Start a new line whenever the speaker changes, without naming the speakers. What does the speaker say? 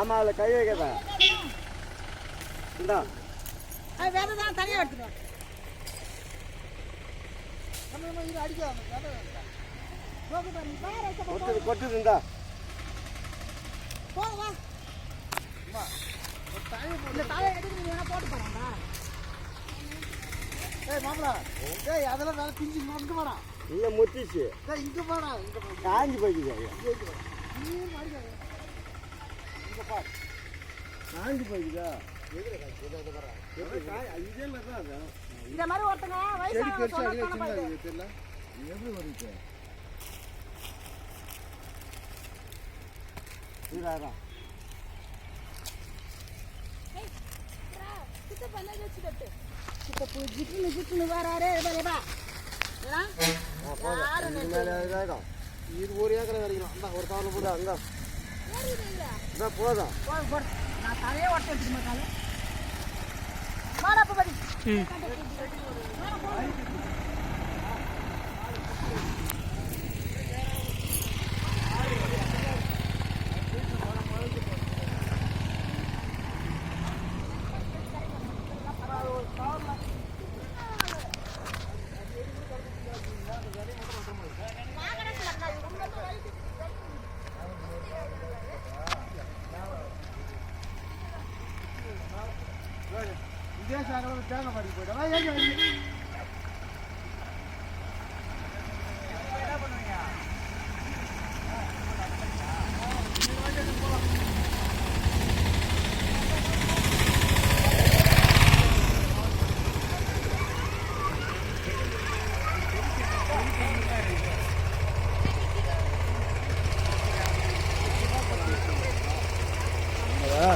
ஆமா அதில் கை வைக்கிறதா இந்தா
வேற தான் தனியாக எடுத்துக்கோ.
கொட்டுது இந்தா
போதும் இந்த தாயை எடுத்து நீங்க வேணா போட்டு போறாங்களா? மாப்பிளா அதெல்லாம் வேலை பிஞ்சு இங்க போடா.
இல்லை முத்திச்சு
இங்க போடா.
காஞ்சி போய்க்குது காஞ்சி போய்க்குதா
இந்த மாதிரி ஒருத்தங்க வயசானவங்க
தெரியல எப்படி வருது
ஜிட்டுன்னு வராரு
இது ஒரு ஏக்கரை வரைக்கும் அந்த ஒரு தவணை போட அந்த போதும்
நான் தலையே ஒட்ட எடுத்துக்க மாட்டாங்க. மாடப்ப படி
தேங்காய் பாடி போயிட்டா